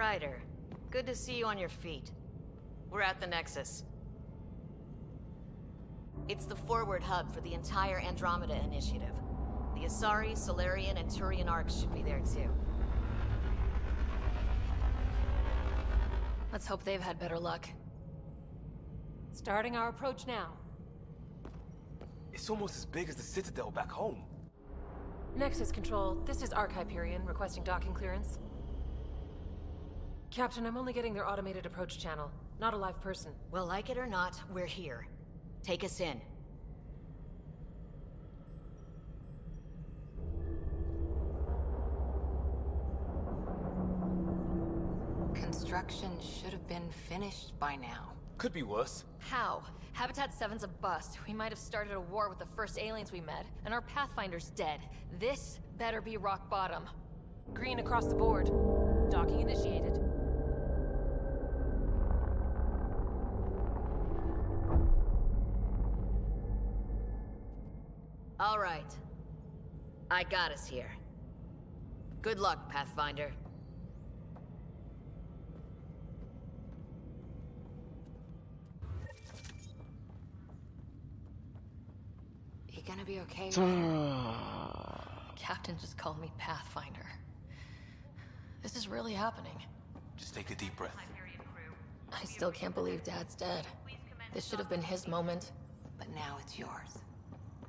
Ryder, good to see you on your feet. We're at the Nexus. It's the forward hub for the entire Andromeda initiative. The Asari, Solarian, and Turian arcs should be there too. Let's hope they've had better luck. Starting our approach now. It's almost as big as the Citadel back home. Nexus Control, this is Arc Hyperion requesting docking clearance. Captain, I'm only getting their automated approach channel, not a live person. Well, like it or not, we're here. Take us in. Construction should have been finished by now. Could be worse. How? Habitat 7's a bust. We might have started a war with the first aliens we met, and our Pathfinder's dead. This better be rock bottom. Green across the board. Docking initiated. All right. I got us here. Good luck, Pathfinder. You gonna be okay? Captain just called me Pathfinder. This is really happening. Just take a deep breath. I still can't believe Dad's dead. This should have been his moment. But now it's yours.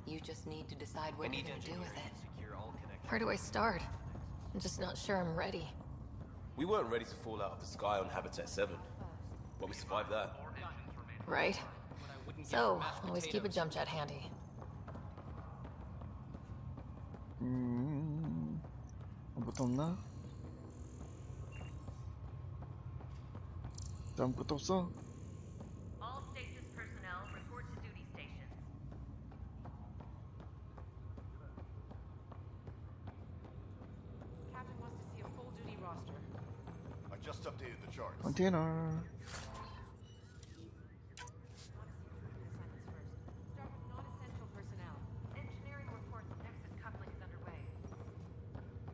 You just need to decide what you're gonna do with it. Where do I start? I'm just not sure I'm ready. We weren't ready to fall out of the sky on Habitat 7, but we survived that. Right? So, always keep a jump jet handy. 아무것도 없나? 아무것도 없어? All stasis personnel report to duty stations. Captain wants to see a full duty roster. I just updated the charts. 컨테이너. Start with non-essential personnel. Engineering reports Nexus coupling is underway.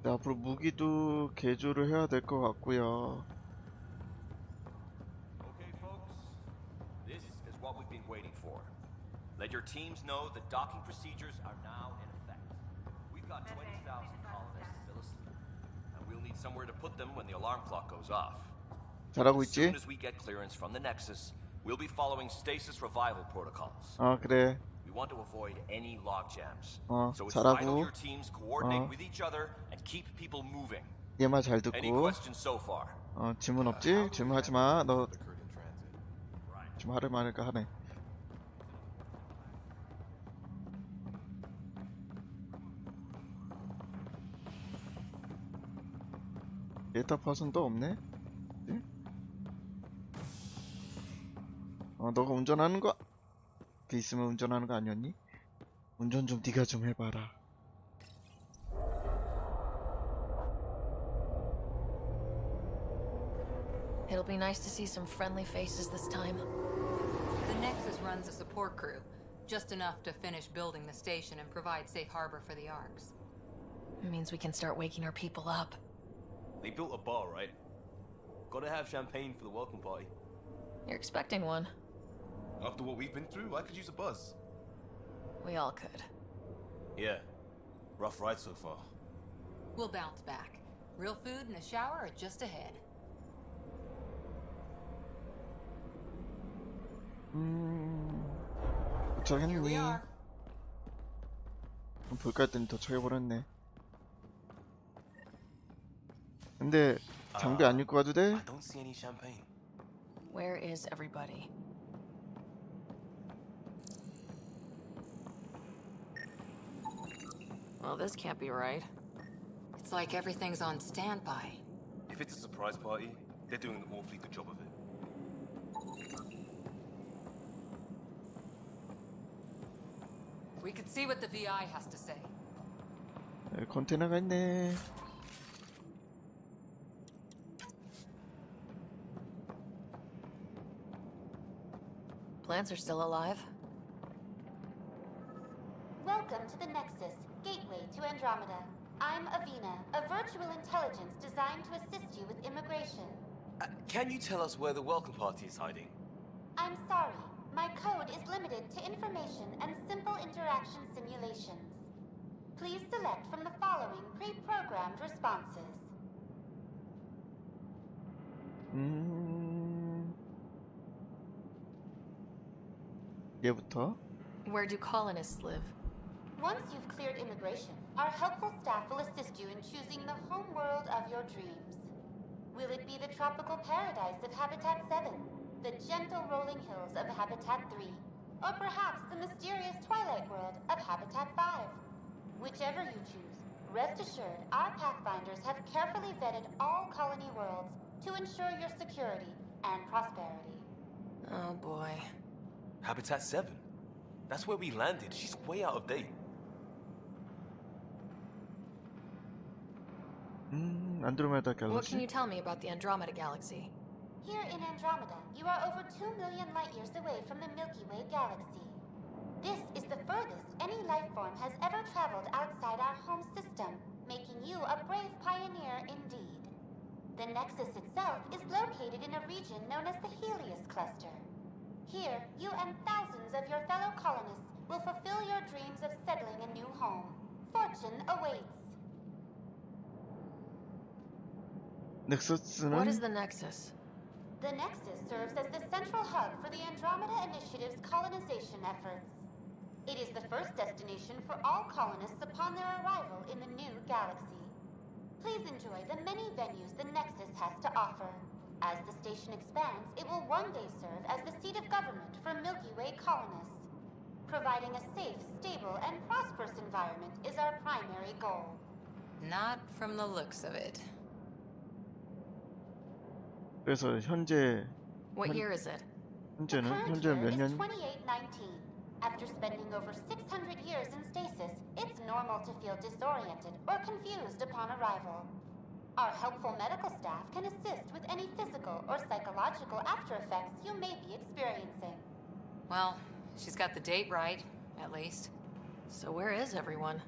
네, 앞으로 무기도 개조를 해야 될 것 같고요. Okay, folks. This is what we've been waiting for. Let your teams know the docking procedures are now in effect. We've got 20,000 colonists still asleep, and we'll need somewhere to put them when the alarm clock goes off. 잘하고 As 있지? soon as we get clearance from the Nexus, we'll be following stasis revival protocols. 아, 그래. We want to avoid any logjams. 잘하고. So it's vital your teams coordinate with each other and keep people moving. 얘 말 잘 Any 듣고. questions so far? 질문 없지? 질문하지 마. 너 좀 하를 말을까 하네. 데이터 퍼슨도 없네? 네? 너가 운전하는 거? 그 있으면 운전하는 거 아니었니? 운전 좀 네가 좀 해봐라. It'll be nice to see some friendly faces this time. The Nexus runs a support crew, just enough to finish building the station and provide safe harbor for the arcs. It means we can start waking our people up. They built a bar, right? Gotta have champagne for the welcome party. You're expecting one. After what we've been through, I could use a buzz. We all could. Yeah. Rough ride so far. We'll bounce back. Real food and a shower are just ahead. Here we 도착했니? are. 볼까 했더니 도착해버렸네. 근데 장비 안 입고 가도 돼? I don't see any champagne. Where is everybody? Well, this can't be right. It's like everything's on standby. If it's a surprise party, they're doing an awfully good job of it. We could see what the VI has to say. 여기 컨테이너가 있네. Plants are still alive. Welcome to the Nexus, gateway to Andromeda. I'm Avina, a virtual intelligence designed to assist you with immigration. Can you tell us where the welcome party is hiding? I'm sorry. My code is limited to information and simple interaction simulations. Please select from the following pre-programmed responses. 얘부터. Where do colonists live? Once you've cleared immigration, our helpful staff will assist you in choosing the home world of your dreams. Will it be the tropical paradise of Habitat 7, the gentle rolling hills of Habitat 3, or perhaps the mysterious twilight world of Habitat 5? Whichever you choose, rest assured our Pathfinders have carefully vetted all colony worlds to ensure your security and prosperity. Oh boy. Habitat 7? That's where we landed. She's way out of date. 안드로메다 What can you 갤럭시. tell me about the Andromeda galaxy? Here in Andromeda, you are over 2 million light years away from the Milky Way galaxy. This is the furthest any life form has ever traveled outside our home system, making you a brave pioneer indeed. The Nexus itself is located in a region known as the Helios Cluster. Here, you and thousands of your fellow colonists will fulfill your dreams of settling a new home. Fortune awaits. 넥서스는 What is the Nexus? The Nexus serves as the central hub for the Andromeda Initiative's colonization efforts. It is the first destination for all colonists upon their arrival in the new galaxy. Please enjoy the many venues the Nexus has to offer. As the station expands, it will one day serve as the seat of government for Milky Way colonists. Providing a safe, stable, and prosperous environment is our primary goal. Not from the looks of it. 그래서 현재 What year is it? The 현재는 current 현재 year 몇 is 년? 2819. After spending over 600 years in stasis, it's normal to feel disoriented or confused upon arrival. Our helpful medical staff can assist with any physical or psychological after effects you may be experiencing. Well, she's got the date right, at least. So where is everyone?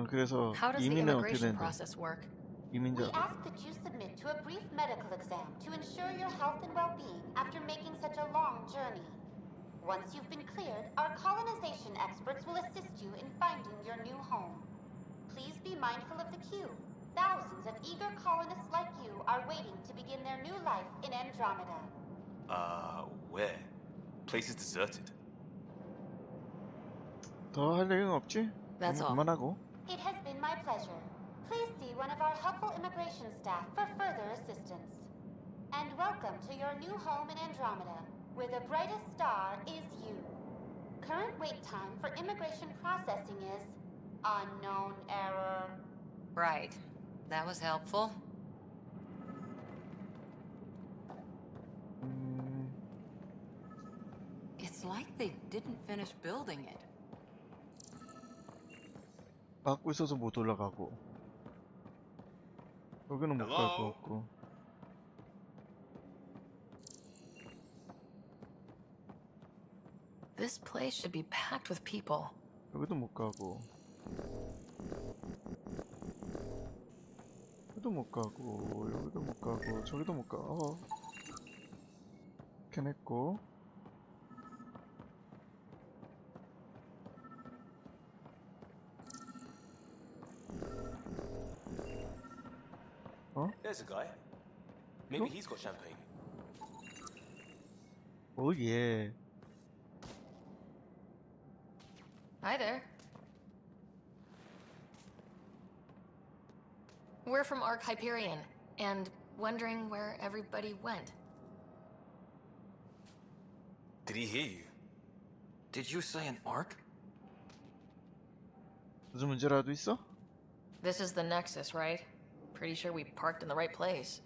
그래서 How does the 이민은 어떻게 immigration 되는데? process work? We 이민자. ask that you submit to a brief medical exam to ensure your health and well-being after making such a long journey. Once you've been cleared, our colonization experts will assist you in finding your new home. Please be mindful of the queue. Thousands of eager colonists like you are waiting to begin their new life in Andromeda. Where? Place is deserted. 더 할 얘기는 없지? That's all. 그만하고. It has been my pleasure. Please see one of our helpful immigration staff for further assistance. And welcome to your new home in Andromeda, where the brightest star is you. Current wait time for immigration processing is unknown error. Right. That was helpful. It's like they didn't finish building it. 막고 있어서 못 올라가고. 여기는 못 갈 거 없고. This place should be packed with people. 여기도 못 가고. 여기도 못 가고. 여기도 못 가고. 저기도 못 가. 이렇게 했고. There's a guy. Maybe he's got champagne. 오 예. Hi there. We're from Ark Hyperion, and wondering where everybody went. Did he hear you? Did you say an arc? 무슨 문제라도 있어? This is the Nexus, right? Pretty sure we parked in the right place.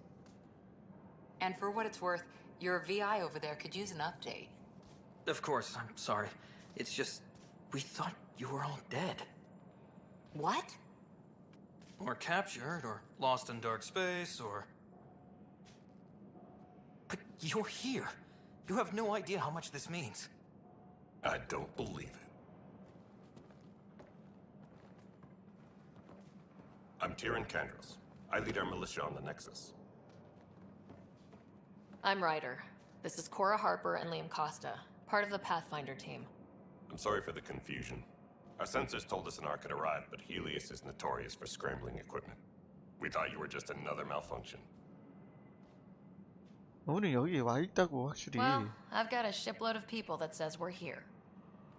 And for what it's worth, your VI over there could use an update. Of course, I'm sorry. It's just, we thought you were all dead. What? Or captured, or lost in dark space, or... But you're here. You have no idea how much this means. I don't believe it. I'm Tyrion Kandros. I lead our militia on the Nexus. I'm Ryder. This is Cora Harper and Liam Costa, part of the Pathfinder team. I'm sorry for the confusion. Our sensors told us an arc had arrived, but Helios is notorious for scrambling equipment. We thought you were just another malfunction. 우리 여기 와 있다고 확실히. Well, I've got a shipload of people that says we're here.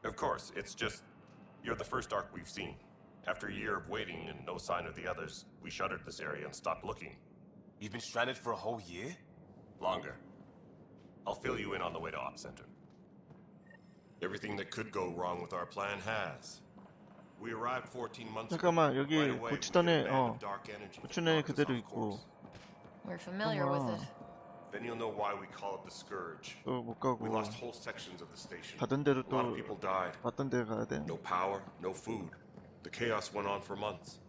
Of course, it's just... You're the first arc we've seen. After a year of waiting and no sign of the others, we shuttered this area and stopped looking. You've been stranded for a whole year? Longer. I'll fill you in on the way to Op Center. Everything that could go wrong with our plan has. We arrived 14 months ago. 잠깐만 여기 Right away, we 고치던 hit 애 a band of dark energy 고치던 that 애 knocked us 그대로 off 있고 course. We're familiar with it. Then you'll know why we call it the Scourge. 또 못 가고 We lost whole sections of the station. 가던 대로 A lot 또 of people died. 왔던 데 가야 돼. No power, no food. The chaos went on for months.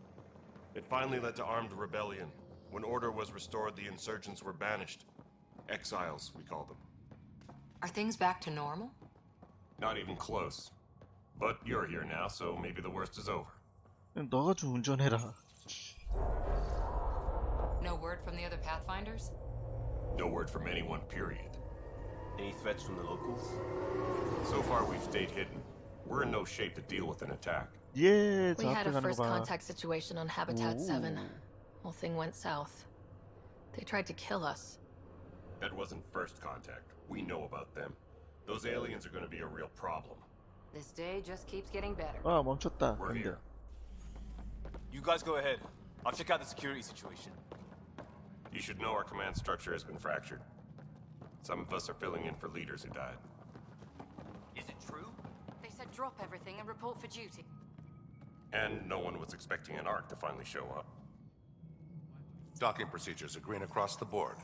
It finally led to armed rebellion. When order was restored, the insurgents were banished. Exiles, we call them. Are things back to normal? Not even close. But you're here now, so maybe the worst is over. 너가 좀 운전해라. No word from the other Pathfinders? No word from anyone, period. Any threats from the locals? So far, we've stayed hidden. We're in no shape to deal with an attack. 예, We 저 had 앞에 a 가는 거 first 봐. contact situation on Habitat Ooh. 7. Whole thing went south. They tried to kill us. That wasn't first contact. We know about them. Those aliens are going to be a real problem. This day just keeps getting better. 아 멈췄다. We're 근데 here. You guys go ahead. I'll check out the security situation. You should know our command structure has been fractured. Some of us are filling in for leaders who died. Is it true? They said drop everything and report for duty. And no one was expecting an arc to finally show up. Docking procedures are green across the board.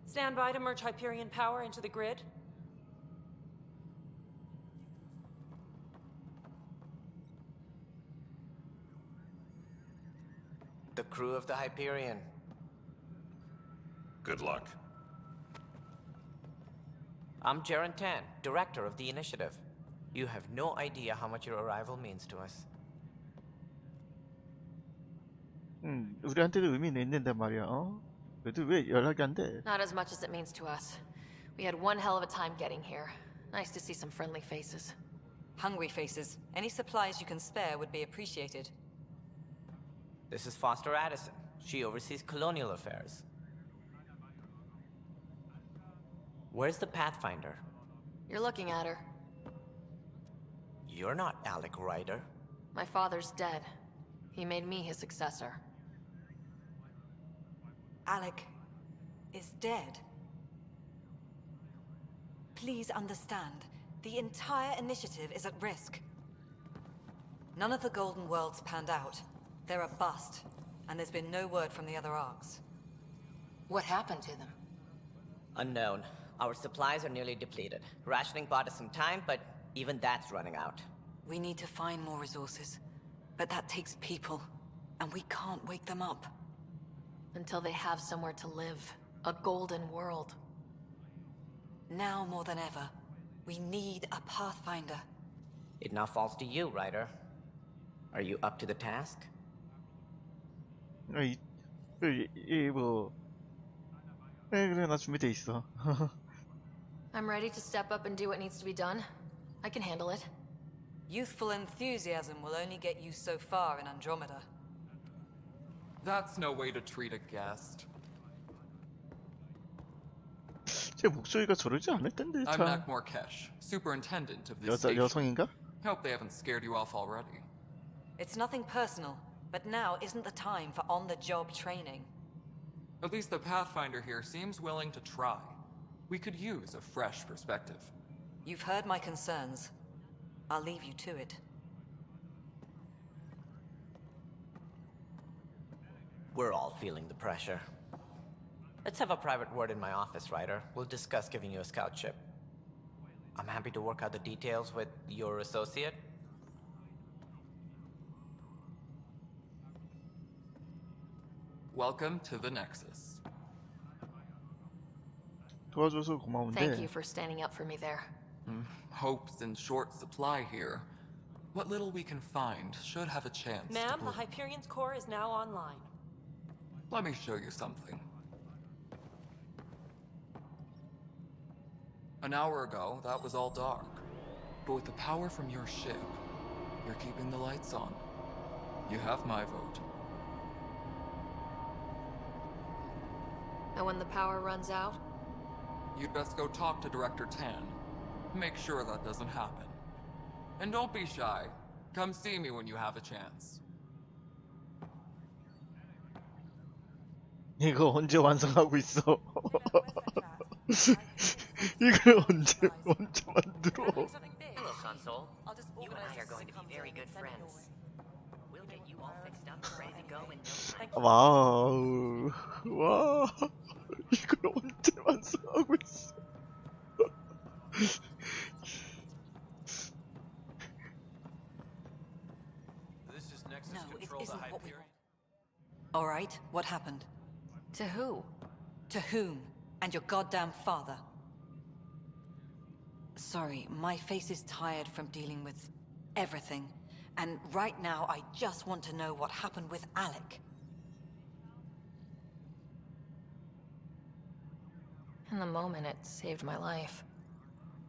Stand by to merge Hyperion power into the grid. The crew of the Hyperion. Good luck. I'm Jaren Tan, director of the initiative. You have no idea how much your arrival means to us. 우리한테도 의미는 있는데 말이야. 어? 그래도 왜 연락이 안 돼? Not as much as it means to us. We had one hell of a time getting here. Nice to see some friendly faces. Hungry faces. Any supplies you can spare would be appreciated. This is Foster Addison. She oversees colonial affairs. Where's the Pathfinder? You're looking at her. You're not Alec Ryder. My father's dead. He made me his successor. Alec is dead. Please understand, the entire initiative is at risk. None of the Golden Worlds panned out. They're a bust, and there's been no word from the other arcs. What happened to them? Unknown. Our supplies are nearly depleted. Rationing bought us some time, but even that's running out. We need to find more resources, but that takes people, and we can't wake them up. Until they have somewhere to live. A golden world. Now more than ever, we need a Pathfinder. It now falls to you, Ryder. Are you up to the task? 뭐 그래 나 준비돼 있어. I'm ready to step up and do what needs to be done. I can handle it. Youthful enthusiasm will only get you so far in Andromeda. That's no way to treat a guest. 제 목소리가 저러지 않을 텐데 I'm 참. Mac Morkesh, superintendent of this station. 여성인가? Hope they haven't scared you off already. It's nothing personal, but now isn't the time for on-the-job training. At least the Pathfinder here seems willing to try. We could use a fresh perspective. You've heard my concerns. I'll leave you to it. We're all feeling the pressure. Let's have a private word in my office, Ryder. We'll discuss giving you a scout ship. I'm happy to work out the details with your associate. Welcome to the Nexus. 도와줘서 고마운데. Thank you for standing up for me there. Hope's in short supply here. What little we can find should have a chance to Ma'am, the bloom. Hyperion's core is now online. Let me show you something. An hour ago, that was all dark. But with the power from your ship, you're keeping the lights on. You have my vote. And when the power runs out? You'd best go talk to Director Tan. Make sure that doesn't happen. And don't be shy. Come see me when you have a chance. 이거 언제 완성하고 있어? 이걸 언제 만들어? Hello, Console. You and I are going to be very good friends. We'll get you all fixed up and ready to go in no time. 와우, 와, 이걸 언제 완성하고 있어? This is Nexus No, it control the isn't what we Hyperion. All right, what happened? To who? To whom? And your goddamn father. Sorry, my face is tired from dealing with everything. And right now, I just want to know what happened with Alec. In the moment, it saved my life.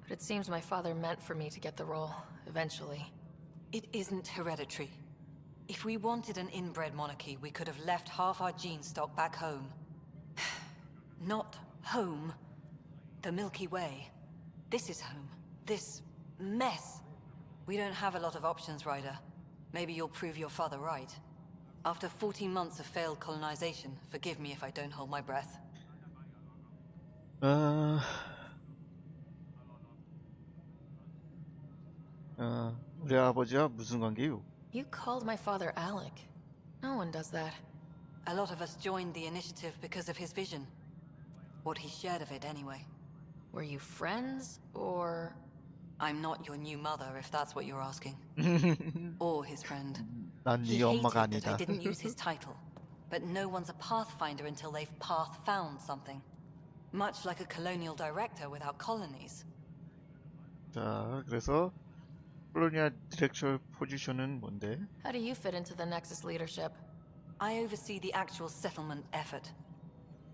But it seems my father meant for me to get the role, eventually. It isn't hereditary. If we wanted an inbred monarchy, we could have left half our gene stock back home. Not home. The Milky Way. This is home. This mess. We don't have a lot of options, Ryder. Maybe you'll prove your father right. After 14 months of failed colonization, forgive me if I don't hold my breath. 우리 아버지와 무슨 관계요? You called my father Alec. No one does that. A lot of us joined the initiative because of his vision. What he shared of it, anyway. Were you friends, or...? I'm not your new mother, if that's what you're asking. Or his friend. 난 He 네 엄마가 hated that I 아니다. didn't use his title. But no one's a pathfinder until they've path-found something. Much like a colonial director without colonies. 자, 그래서 콜로니아 디렉터 포지션은 뭔데? How do you fit into the Nexus leadership? I oversee the actual settlement effort.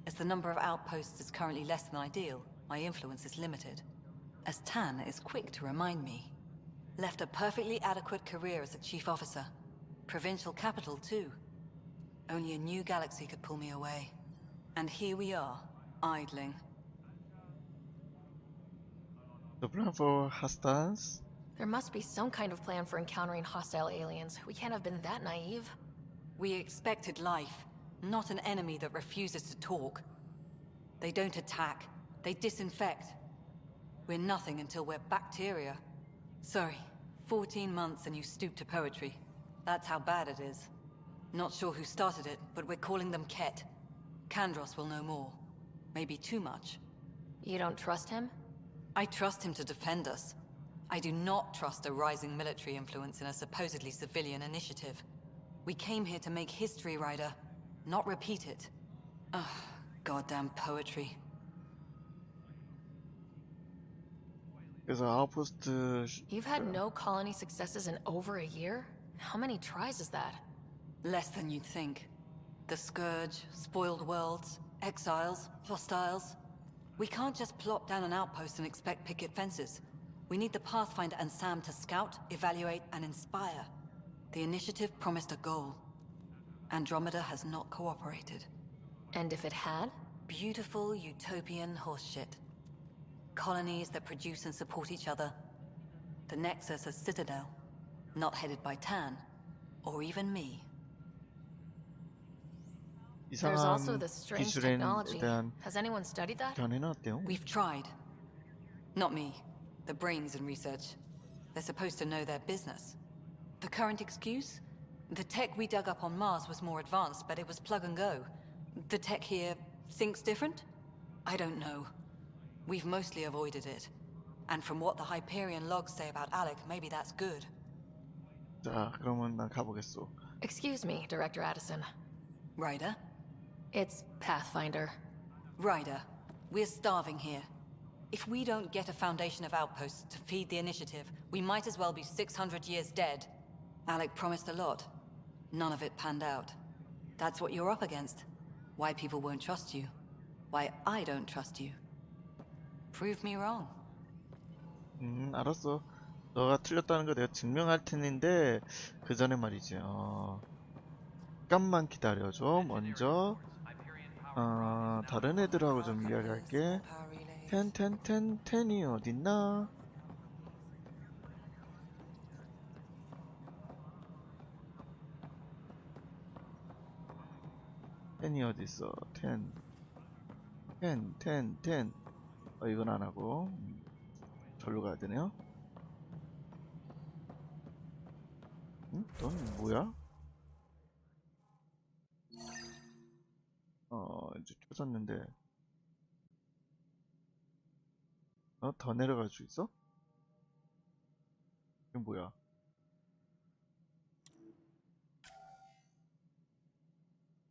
As the number of outposts is currently less than ideal, my influence is limited. As Tan is quick to remind me. Left a perfectly adequate career as a chief officer. Provincial capital, too. Only a new galaxy could pull me away. And here we are, idling. The plan for hostiles? There must be some kind of plan for encountering hostile aliens. We can't have been that naive. We expected life, not an enemy that refuses to talk. They don't attack, they disinfect. We're nothing until we're bacteria. Sorry, 14 months and you stoop to poetry. That's how bad it is. Not sure who started it, but we're calling them Ket. Kandros will know more. Maybe too much. You don't trust him? I trust him to defend us. I do not trust a rising military influence in a supposedly civilian initiative. We came here to make history, Ryder, not repeat it. Ugh, goddamn poetry. 그래서 아웃포스트 You've had no colony successes in over a year? How many tries is that? Less than you'd think. The Scourge, spoiled worlds, exiles, hostiles. We can't just plop down an outpost and expect picket fences. We need the Pathfinder and Sam to scout, evaluate, and inspire. The initiative promised a goal. Andromeda has not cooperated. And if it had? Beautiful utopian horseshit. Colonies that produce and support each other. The Nexus as Citadel. Not headed by Tan. Or even me. There's also 이상한 the strange 기술에 technology. 대한 Has anyone studied that? 견해는 어때요? We've tried. Not me. The brains in research. They're supposed to know their business. The current excuse? The tech we dug up on Mars was more advanced, but it was plug and go. The tech here thinks different? I don't know. We've mostly avoided it. And from what the Hyperion logs say about Alec, maybe that's good. 자, 그러면 난 가보겠소. Excuse me, Director Addison. Ryder? It's Pathfinder. Ryder, we're starving here. If we don't get a foundation of outposts to feed the initiative, we might as well be 600 years dead. Alec promised a lot. None of it panned out. That's what you're up against. Why people won't trust you. Why I don't trust you. Prove me wrong. 알았어. 너가 틀렸다는 거 내가 증명할 텐데 그 전에 말이지. 잠깐만 기다려줘. 먼저 다른 애들하고 좀 이야기할게. 텐이 어딨나? 텐이 어딨어? 텐. 이건 안 하고 절로 가야 되네요. 넌 뭐야? 이제 켜졌는데. 더 내려갈 수 있어? 이건 뭐야?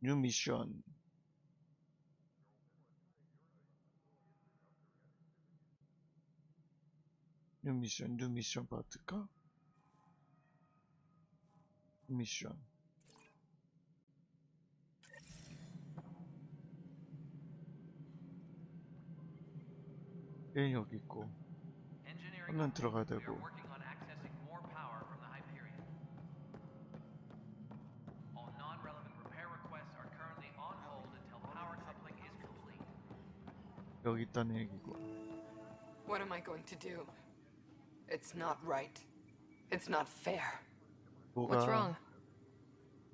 뉴 미션. 뉴 미션 받을까? 미션. 얘 여기 있고. 화면 들어가야 되고. 여기 있다는 얘기고. What am I going to do? It's not right. It's not fair. What's wrong?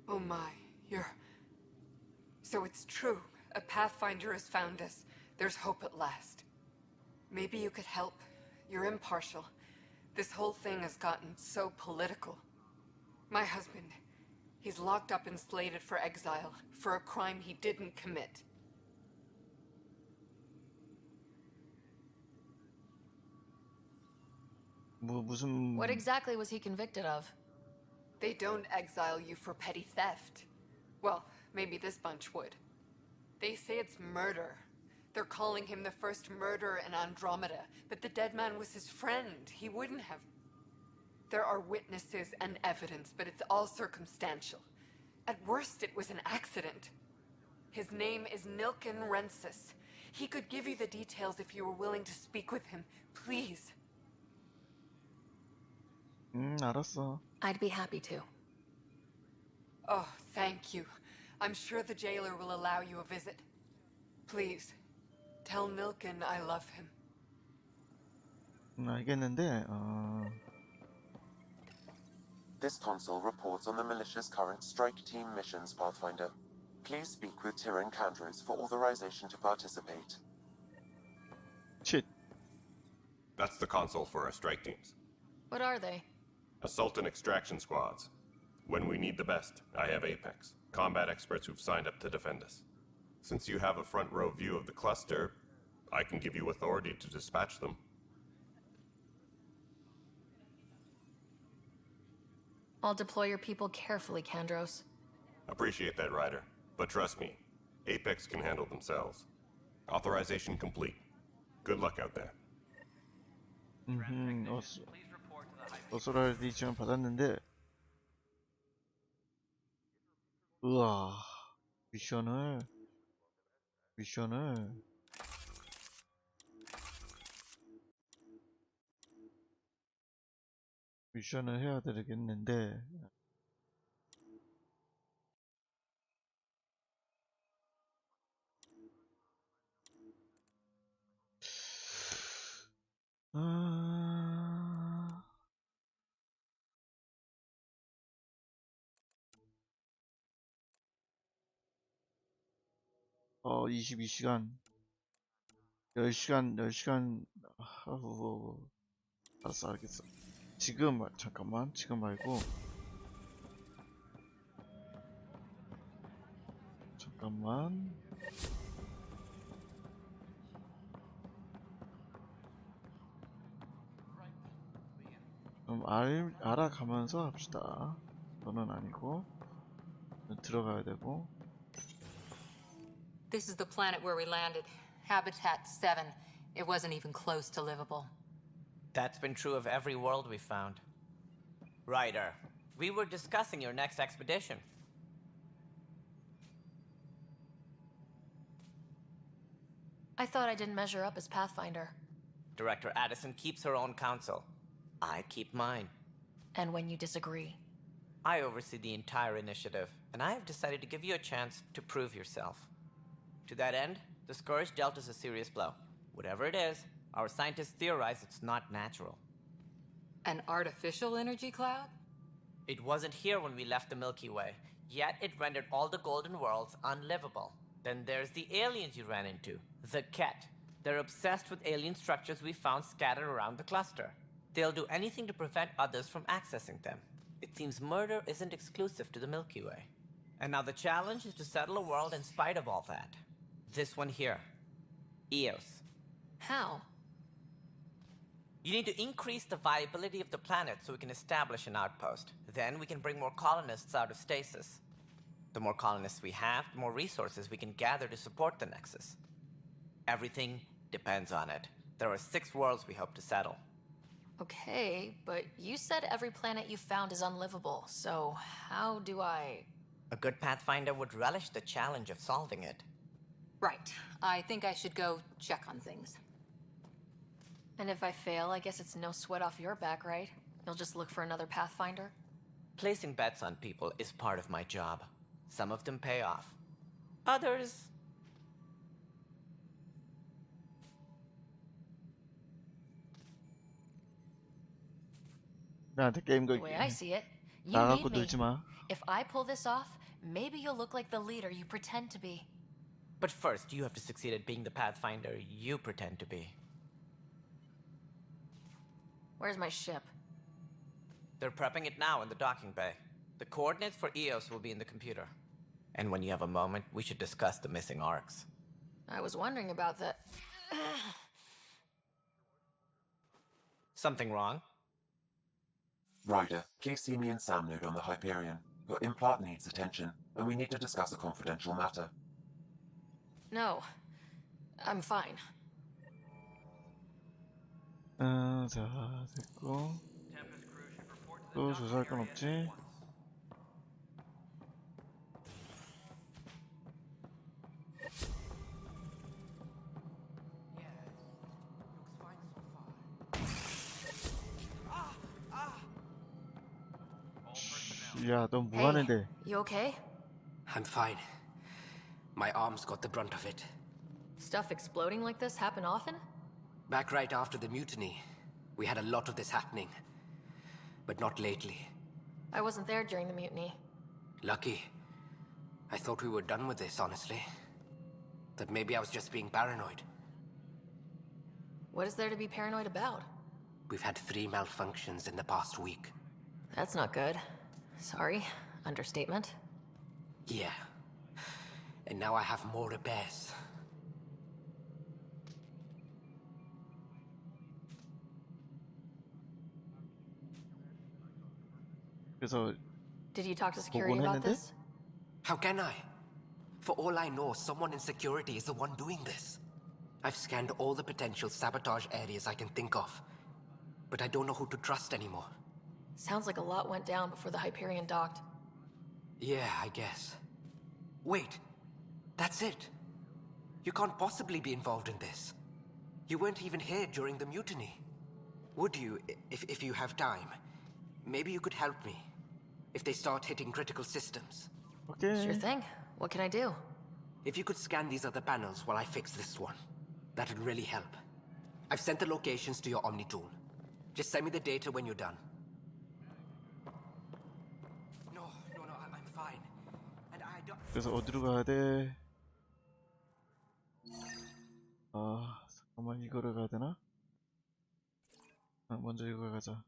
Oh my, So it's true. A Pathfinder has found us. There's hope at last. Maybe you could help. You're impartial. This whole thing has gotten so political. My husband, he's locked up and slated for exile for a crime he didn't commit. What exactly was he convicted of? They don't exile you for petty theft. Well, maybe this bunch would. They say it's murder. They're calling him the first murderer in Andromeda, but the dead man was his friend. He wouldn't have. There are witnesses and evidence, but it's all circumstantial. At worst, it was an accident. His name is Nexus. He could give you the details if you were willing to speak with him. Please. 알았어. I'd be happy to. Oh, thank you. I'm sure the jailer will allow you a visit. Please, tell Milken I love him. 알겠는데, This console reports on the militia's current strike team missions, Pathfinder. Please speak with Tyrion Candros for authorization to participate. shit. That's the console for our strike teams. What are they? Assault and extraction squads. When we need the best, I have Apex, combat experts who've signed up to defend us. Since you have a front row view of the cluster, I can give you authority to dispatch them. I'll deploy your people carefully, Kandros. Appreciate that, Ryder. But trust me, Apex can handle themselves. Authorization complete. Good luck out there. 어소라이제이션 받았는데, 우와, 미션을 해야 되겠는데, 아... 22시간 10시간 알았어, 알겠어. 잠깐만, 지금 말고 잠깐만. 좀 알아가면서 합시다. 너는 아니고 들어가야 되고. This is the planet where we landed. Habitat 7. It wasn't even close to livable. That's been true of every world we've found. Ryder, we were discussing your next expedition. I thought I didn't measure up as Pathfinder. Director Addison keeps her own counsel. I keep mine. And when you disagree? I oversee the entire initiative, and I have decided to give you a chance to prove yourself. To that end, the Scourge dealt us a serious blow. Whatever it is, our scientists theorize it's not natural. An artificial energy cloud? It wasn't here when we left the Milky Way, yet it rendered all the golden worlds unlivable. Then there's the aliens you ran into, the Ket. They're obsessed with alien structures we found scattered around the cluster. They'll do anything to prevent others from accessing them. It seems murder isn't exclusive to the Milky Way. And now the challenge is to settle a world in spite of all that. This one here. Eos. How? You need to increase the viability of the planet so we can establish an outpost. Then we can bring more colonists out of stasis. The more colonists we have, the more resources we can gather to support the Nexus. Everything depends on it. There are 6 worlds we hope to settle. Okay, but you said every planet you found is unlivable, so how do I... A good Pathfinder would relish the challenge of solving it. Right. I think I should go check on things. And if I fail, I guess it's no sweat off your back, right? You'll just look for another Pathfinder? Placing bets on people is part of my job. Some of them pay off. Others... 나한테 게임 The 걸기. way I see it, you 나가고 need me. 놀지 마. If I pull this off, maybe you'll look like the leader you pretend to be. But first, you have to succeed at being the Pathfinder you pretend to be. Where's my ship? They're prepping it now in the docking bay. The coordinates for Eos will be in the computer. And when you have a moment, we should discuss the missing arcs. I was wondering about that. Something wrong? Ryder, please see me and Sam node on the Hyperion. Your implant needs attention, and we need to discuss a confidential matter. No, I'm fine. 자, 됐고. 또 조사할 건 없지? 야, 넌 뭐 하는데? You okay? I'm fine. My arms got the brunt of it. Stuff exploding like this happen often? Back right after the mutiny, we had a lot of this happening. But not lately. I wasn't there during the mutiny. Lucky. I thought we were done with this, honestly. That maybe I was just being paranoid. What is there to be paranoid about? We've had 3 malfunctions in the past week. That's not good. Sorry, understatement. Yeah. And now I have more repairs. 그래서 Did you talk to security about this? How can I? For all I know, someone in security is the one doing this. I've scanned all the potential sabotage areas I can think of. But I don't know who to trust anymore. Sounds like a lot went down before the Hyperion docked. Yeah, I guess. Wait. That's it. You can't possibly be involved in this. You weren't even here during the mutiny. Would you, if you have time? Maybe you could help me. If they start hitting critical systems. Okay. Sure thing. What can I do? If you could scan these other panels while I fix this one, that'd really help. I've sent the locations to your Omni tool. Just send me the data when you're done. No, I'm fine. And I don't... 그래서 어디로 가야 돼? 아, 잠깐만 이거를 가야 되나? 먼저 이거 가자.